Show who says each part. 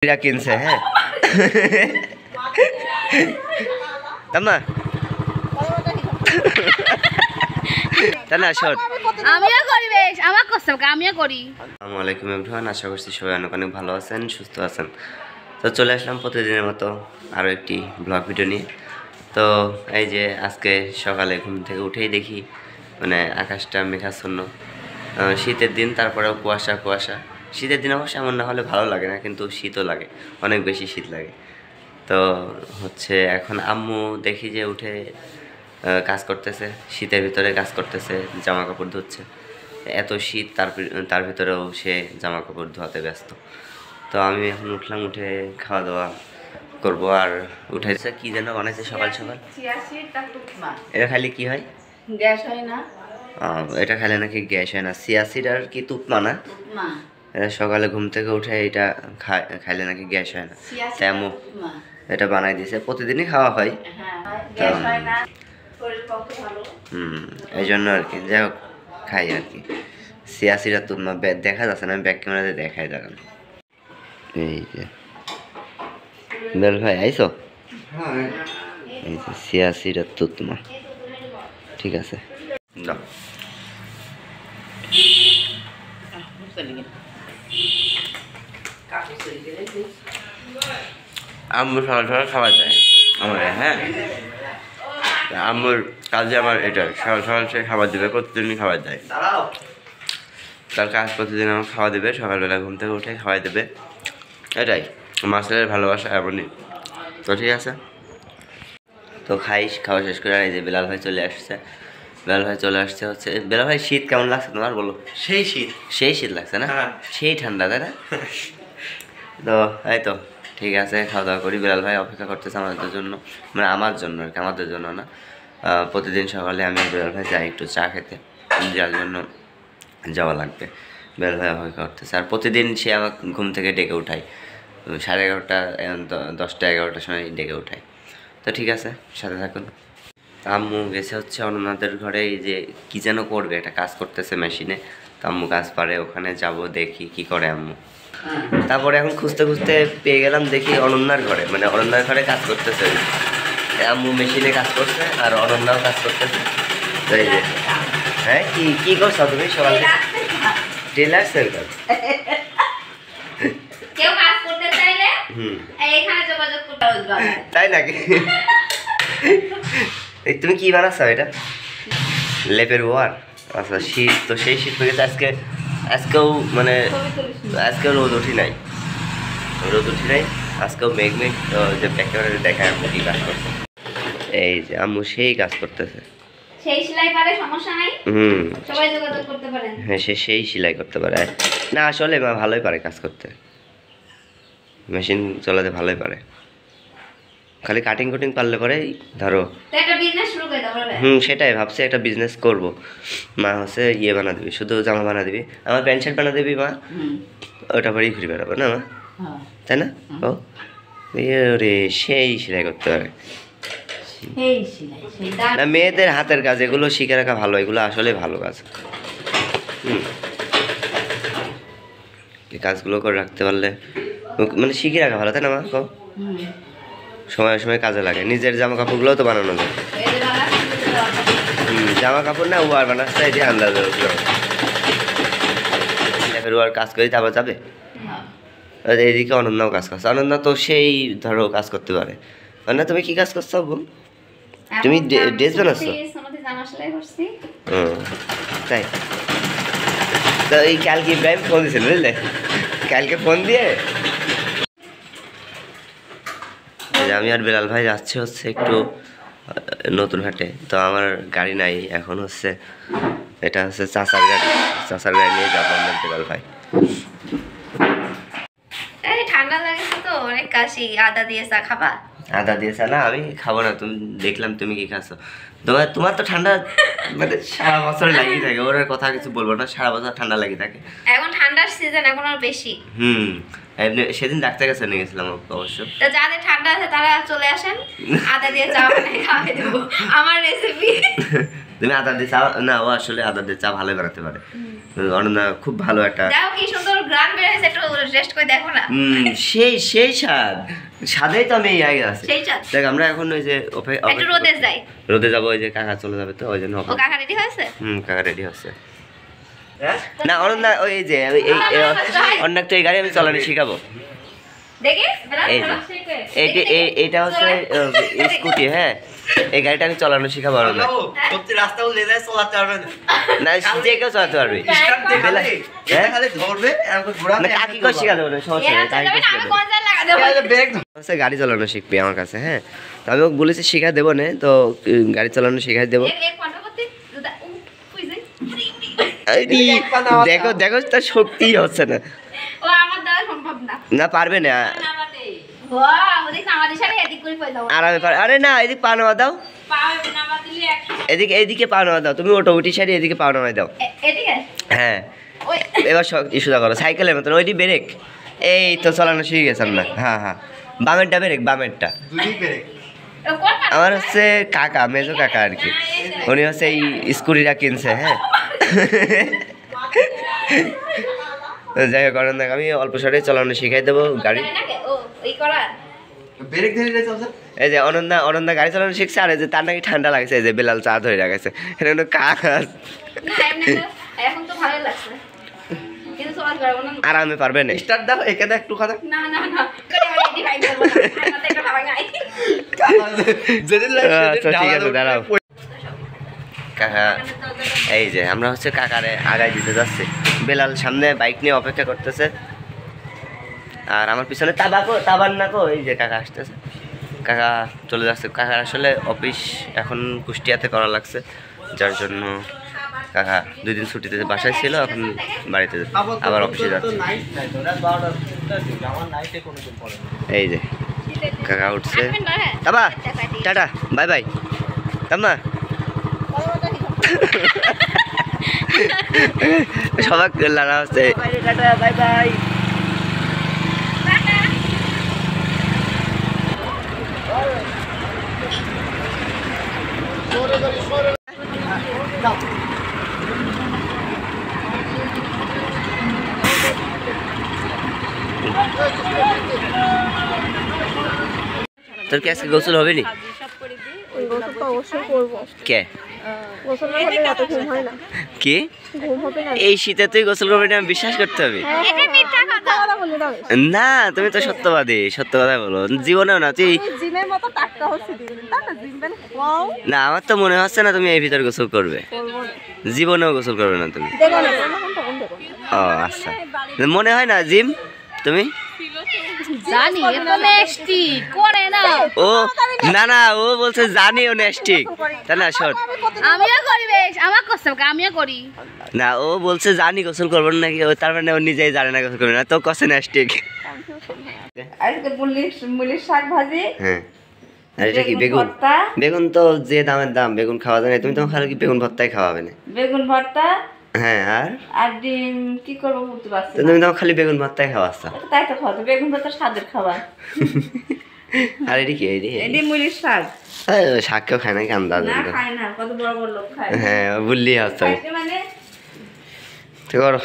Speaker 1: কিনছে হ্যাঁ আম্মা তানা শট
Speaker 2: আমিও করি বেশ আমার কষ্ট আমিও করি।
Speaker 1: আসসালামু আলাইকুম এভরিওয়ান, আশা করছি সবাই অনেক অনেক ভালো আছেন, সুস্থ আছেন। তো চলে আসলাম প্রতিদিনের মতো আরও একটি ব্লগ ভিডিও নিয়ে। তো এই যে আজকে সকালে ঘুম থেকে উঠেই দেখি মানে আকাশটা মেঘাচ্ছন্ন, শীতের দিন, তারপরেও কুয়াশা কুয়াশা। শীতের দিন অবশ্য এমন না হলে ভালো লাগে না, কিন্তু শীতও লাগে, অনেক বেশি শীত লাগে। তো হচ্ছে এখন আম্মু দেখি যে উঠে কাজ করতেছে, শীতের ভিতরে কাজ করতেছে, জামা কাপড় ধুচ্ছে। এত শীত তার ভিতরেও সে জামা কাপড় ধোয়াতে ব্যস্ত। তো আমি এখন উঠলাম, উঠে খাওয়া দাওয়া করবো। আর উঠেছে কি যেন বানাইছে সকাল সকাল, এটা খাইলে কি হয়?
Speaker 2: গ্যাস হয় না,
Speaker 1: এটা খাইলে নাকি গ্যাস হয় না। সিয়াসিড আর কি তুপমা না, সকালে ঘুম থেকে উঠে এটা খাইলে নাকি গ্যাস হয় না। তেমন এটা বানাই দিয়েছে, প্রতিদিনই খাওয়া হয়। এই জন্য আর কি, যাই হোক খাই আর কি। সিয়াসিড আর তুপমা দেখা যাচ্ছে না, ব্যাক ক্যামেরাতে দেখাই দেখান। এই যে বেল ভাই আইসো, এই যে সিয়াসিড আর তুপমা, ঠিক আছে যাও। আম্মু সকাল সকাল খাওয়া যায় আমার, হ্যাঁ আম্মুর কাজে আমার এটা সকাল সকাল সে খাবার দেবে, প্রতিদিনই খাবার দেয়। তার কাজ প্রতিদিন আমার খাওয়া দেবে, সকালবেলা ঘুম থেকে উঠে খাওয়াই দেবে, এটাই মাছের ভালোবাসা এমনই। তো ঠিক আছে, তো খাওয়া শেষ করে। আর এই যে বেলাল ভাই চলে আসছে, বেলাল ভাই চলে আসছে হচ্ছে। বেলাল ভাই শীত কেমন লাগছে তোমার বলো?
Speaker 3: সেই শীত,
Speaker 1: সেই শীত লাগছে না, সেই ঠান্ডা তাই না? তো এই তো ঠিক আছে, খাওয়া দাওয়া করি। বেলাল ভাই অপেক্ষা করতেছে আমাদের জন্য, মানে আমার জন্য আর কি, আমাদের জন্য না। প্রতিদিন সকালে আমি বেলাল ভাই যাই একটু চা খেতে, যার জন্য যাওয়া লাগবে। বেলাল ভাই অপেক্ষা করতেছে। আর প্রতিদিন সে আমার ঘুম থেকে ডেকে উঠায় 11:30, 10টা 11টার সময় ডেকে উঠায়। তো ঠিক আছে, সাথে থাকুন। আম্মু গেছে হচ্ছে অনন্যাদের ঘরে, এই যে কী যেন করবে, একটা কাজ করতেছে মেশিনে। তো আম্মু কাজ পারে, ওখানে যাব দেখি কি করে আম্মু। তারপরে এখন খুঁজতে খুঁজতে পেয়ে গেলাম, দেখি অনন্যার ঘরে, মানে অনন্যার ঘরে কাজ করতেছে আম্মু, মেশিনে কাজ করছে আর অনন্যাও কাজ করতেছে। তো এই যে হ্যাঁ, কি করছো তুমি সকাল থেকে? টেলার্সের কাজ।
Speaker 2: কেউ কাজ করতে চাইলে এইখানে যোগাযোগ করতে হবে,
Speaker 1: তাই নাকি? এই তুমি কি বানাচ্ছ এটা? লেপের ওয়ার। আচ্ছা, শীত তো সেই শীত হয়ে গেছে। আজকেও মানে আজকেও রোদ উঠি নাই, আজকেও মেঘ যে একেবারে দেখায় আম্মু কি কাজ করছে। এই যে আম্মু সেই কাজ করতেছে,
Speaker 2: সেই সেলাই পারে, সমস্যা নাই, সবাই যোগাযোগ করতে পারেন।
Speaker 1: হ্যাঁ, সেই সেলাই করতে পারে না, আসলে মা ভালোই পারে কাজ করতে, মেশিন চালাতে ভালোই পারে, খালি কাটিং কুটিং পারলে পরে ধরো
Speaker 2: একটা বিজনেস শুরু করে দাও।
Speaker 1: সেটাই ভাবছি, একটা বিজনেস করব। মা হচ্ছে ইয়ে বানা দিবি, শুধু জামা বানা দিবি, আমার প্যান্ট শার্ট বানা দিবি মা, ওটা পরেই ঘুরে বেড়াবো না মা, তাই না? ও রে, সেই সেলাই করতে পারে না। মেয়েদের হাতের কাজ এগুলো শিখে রাখা ভালো, এগুলো আসলে ভালো কাজ। এই কাজগুলো করে রাখতে পারলে মানে শিখে রাখা ভালো, তাই না মা? সময় সময় কাজে লাগে। নিজের জামা কাপড়গুলোও তো বানানো যায়। জামা কাপড় না, ও আর বানাচ্ছে, এই যে আন্দাজ ওর কাজ করি, তারপর যাবে। এইদিকে অনন্যাও কাজ করছে, অনন্যা তো সেই ধরো কাজ করতে পারে। অনন্যা তুমি কি কাজ করছো বোন? তুমি ড্রেস বানাচ্ছ? তাই তো এই কালকে ইব্রাহিম ফোন দিয়েছিল বুঝলে, কালকে ফোন দিয়ে আমি আর বেলাল ভাই যাচ্ছে হচ্ছে একটু নতুন হাটে। তো আমার গাড়ি নাই এখন, হচ্ছে এটা হচ্ছে চাচার গাড়ি নিয়ে যাবো আমরা বেলাল ভাই।
Speaker 2: ঠান্ডা লাগছে তো অনেক, কাশি। আদা দিয়ে চা খাবা?
Speaker 1: আদা দিয়ে চা না, আমি খাবো না। তুমি দেখলাম তুমি কি খাচ্ছ, তোমার তো ঠান্ডা মানে সারা বছর লাগিয়ে থাকে। ওর কথা কিছু বলবো না, সারা বছর ঠান্ডা লাগিয়ে থাকে।
Speaker 2: এখন ঠান্ডার সিজন, এখন আর বেশি।
Speaker 1: এমনি সেদিন ডাক্তার কাছে নিয়ে গেছিলাম অবশ্য।
Speaker 2: তো যাদের ঠান্ডা আছে তারা চলে আসেন, আদা দিয়ে চা বানিয়ে খাওয়াই দেবো, আমার রেসিপি।
Speaker 1: তুমি আদা দিয়ে চা, না ও আসলে আদা দিয়ে চা ভালো বানাতে পারে। অনন্যা খুব ভালো একটা,
Speaker 2: দেখো কি সুন্দর গ্রান বের হয়েছে, একটু টেস্ট করে দেখো না।
Speaker 1: সেই স্বাদ, স্বাদেই তো আমি আগে আছে।
Speaker 2: সেই স্বাদ।
Speaker 1: দেখ আমরা এখন ওই যে
Speaker 2: একটু রোদে যাই,
Speaker 1: রোদে যাবো, ওই যে কাকা চলে যাবে তো ওই জন্য।
Speaker 2: ও কাকা রেডি হয়েছে?
Speaker 1: কাকা রেডি হচ্ছে না। অনন্যা ওই যে অন্য একটা এই গাড়ি আমি চালানো শিখাবো।
Speaker 2: দেখি
Speaker 1: এই যে এইটা হচ্ছে স্কুটি, হ্যাঁ এই গাড়িটা আমি চালানো শিখাবো। অনন্যা
Speaker 3: সত্যি রাস্তা বলে যায় চলাতে পারবে না,
Speaker 1: না যে কেউ চালাতে পারবে।
Speaker 3: খালি ধরবে এরকম ঘোরা
Speaker 1: না কাকি করে শিখা দেবো না, সমস্যা নেই, কাকি করে শিখা দেবো।
Speaker 3: ব্রেক
Speaker 1: হচ্ছে গাড়ি চালানো শিখবি আমার কাছে, হ্যাঁ তো আমি ওকে বলেছি শিখা দেবো না, তো গাড়ি চালানো শিখাই দেবো। দেখো দেখো তার শক্তি হচ্ছে না,
Speaker 2: ও আমার দ্বারা সম্ভব না।
Speaker 1: না পারবে না। আর আমি আরে না এদিকে পা নামা দাও, এদিকে পা নামা দাও, তুমি ওটো উঠি সারি এদিকে পা নামাই দাও। হ্যাঁ এবার ইস্যুটা করো সাইকেলের মতন, ওইটি ব্রেক। এই তো চালানো শিখে গেছেন না। হ্যাঁ হ্যাঁ বামেরটা ব্রেক, বামেরটা।
Speaker 3: দুই ব্রেক
Speaker 1: আমার হচ্ছে কাকা, মেজো কাকা আর কি, উনি হচ্ছে এই স্কুটিটা কিনছে। হ্যাঁ যাই হোক অনন্যা আমি অল্প সরে চালানো শিখাই দেবো গাড়ি।
Speaker 3: ব্রেক ধরে রে চলছে।
Speaker 1: এই যে অনন্যা গাড়ি চালানো শিখছে, আর এই যে তার নাকি ঠান্ডা লাগছে, এই যে বেলাল চা ধরে রাখছে, এটা হলো কাজ।
Speaker 2: এখন তো ভালো লাগছে, কিন্তু চলা যাবে না।
Speaker 1: আরামে পারবে না।
Speaker 3: স্টার্ট দাও এখানে একটু কথা।
Speaker 2: না না না রেডি ভাই করব না, আমাদের একটা ভাঙা নাই।
Speaker 3: যেদিন
Speaker 1: আচ্ছা ঠিক আছে দাঁড়াও কাকা। এই যে আমরা হচ্ছে কাকারে আগায় দিতে যাচ্ছি, বেলাল সামনে বাইক নিয়ে অপেক্ষা করতেছে, আর আমার পিছনে তাবার না কো, এই যে কাকা আসতেছে, কাকা চলে যাচ্ছে। কাকার আসলে অফিস এখন কুষ্টিয়াতে করা লাগছে, যার জন্য কাকা 2 দিন ছুটিতে বাসায় ছিল, এখন বাড়িতে আবার অফিসে যাচ্ছে। এই যে কাকা উঠছে, তাবা টাটা বাই বাই তাম্মা। সবাই লাড়া হচ্ছে বাই বাই। তোর কি আজকে গোসল হবে নি? কে কি এই শীতে তুই গোসল করবি না? বিশ্বাস করতে হবে না, তুমি তো সত্যবাদী, সত্য কথা বলো। জীবনেও না তুই, না আমার তো মনে হচ্ছে না তুমি এই ভিতরে গোসল করবে, জীবনেও গোসল করবে না তুমি। ও আচ্ছা, মনে হয় না জিম তুমি
Speaker 2: জানি এত নেস্টি করে না।
Speaker 1: ও না না ও বলছে জানি ও নেস্টিক, তাই না? শোন
Speaker 2: আমিও করি, বেশ আমার কষ্ট আমিও করি
Speaker 1: না, ও বলছে জানি গোসল করবেন নাকি, তার মানে ও নিজেই জানে না গোসল করবে না, তো কষে নেস্টিক।
Speaker 2: আজকে মুলির শাক ভাজি,
Speaker 1: হ্যাঁ আর এটা কি বেগুন? বেগুন তো যে দামের দাম, বেগুন খাওয়া যায় না, তুমি তো খালি বেগুন ভর্তাই খাওয়াবে না?
Speaker 2: বেগুন ভর্তা
Speaker 1: হ্যাঁ আর
Speaker 2: ডিম কি করবো বুঝতে পারছি না।
Speaker 1: তুমি তো খালি বেগুন ভর্তাই খাওয়াচ্ছ,
Speaker 2: তাই তো খাওয়া, বেগুন ভর্তা স্বাদের খাবার।
Speaker 1: আর এটি কি?
Speaker 2: এটি মুলির শাক।
Speaker 1: শাক কেউ খায় না কি আন্দাজ?
Speaker 2: না খায় না, কত বড় বড় লোক খায়।
Speaker 1: হ্যাঁ বললি হচ্ছে
Speaker 2: মানে
Speaker 1: ঠিক করো।